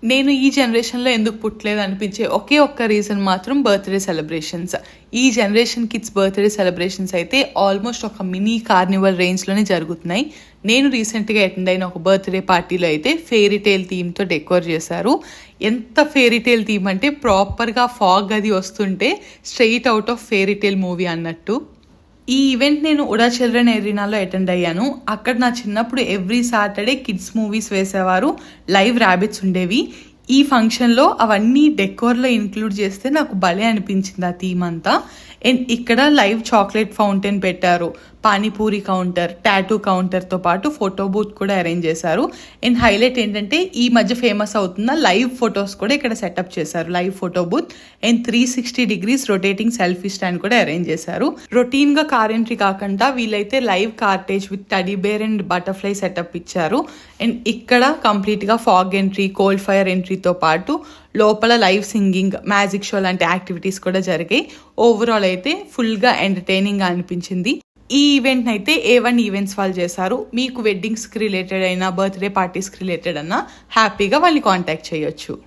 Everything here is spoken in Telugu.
నేను ఈ జనరేషన్‌లో ఎందుకు పుట్టలేదు అనిపించే ఒకే ఒక్క రీజన్ మాత్రం బర్త్‌డే సెలబ్రేషన్స్. ఈ జనరేషన్ కిడ్స్ బర్త్‌డే సెలబ్రేషన్స్ అయితే ఆల్మోస్ట్ ఒక మినీ కార్నివల్ రేంజ్‌లోనే జరుగుతున్నాయి. నేను రీసెంట్‌గా అటెండ్ అయిన ఒక బర్త్‌డే పార్టీలో అయితే ఫెయిరీ టేల్ థీమ్‌తో డెకోర్ చేశారు. ఎంత ఫెయిరీ టేల్ థీమ్ అంటే ప్రాపర్‌గా ఫాగ్ అది వస్తుంటే straight out of fairy tale movie అన్నట్టు. ఈ ఈవెంట్ నేను ఉడా చిల్డ్రన్ ఎరీనాలో అటెండ్ అయ్యాను. అక్కడ నా చిన్నప్పుడు ఎవ్రీ సాటర్డే కిడ్స్ మూవీస్ వేసేవారు. లైవ్ ర్యాబిట్స్ ఉండేవి. ఈ ఫంక్షన్‌లో అవన్నీ డెకోర్‌లో ఇంక్లూడ్ చేస్తే నాకు భలే అనిపించింది ఆ థీమ్ అంతా. అండ్ ఇక్కడ లైవ్ చాక్లెట్ ఫౌంటైన్ పెట్టారు. పానీపూరి కౌంటర్, టాటూ కౌంటర్‌తో పాటు ఫోటో బూత్ కూడా అరేంజ్ చేశారు. అండ్ హైలైట్ ఏంటంటే ఈ మధ్య ఫేమస్ అవుతున్న లైవ్ ఫొటోస్ కూడా ఇక్కడ సెటప్ చేశారు. Live photo booth and 360 degrees rotating selfie stand కూడా అరేంజ్ చేశారు. రొటీన్‌గా కార్ ఎంట్రీ కాకుండా వీళ్ళైతే live cortege with teddy bear and butterfly setup ఇచ్చారు. అండ్ ఇక్కడ కంప్లీట్‌గా ఫాగ్ ఎంట్రీ, కోల్డ్ ఫైర్ ఎంట్రీతో పాటు లోపల లైవ్ సింగింగ్, మ్యాజిక్ షో లాంటి యాక్టివిటీస్ కూడా జరిగాయి. ఓవరాల్ అయితే ఫుల్‌గా ఎంటర్టైనింగ్‌గా అనిపించింది. ఈ ఈవెంట్ అయితే A1 ఈవెంట్స్ వాళ్ళు చేశారు. మీకు వెడ్డింగ్స్‌కి రిలేటెడ్ అయినా, బర్త్‌డే పార్టీస్‌కి రిలేటెడ్ అన్నా హ్యాపీగా వాళ్ళని కాంటాక్ట్ చేయొచ్చు.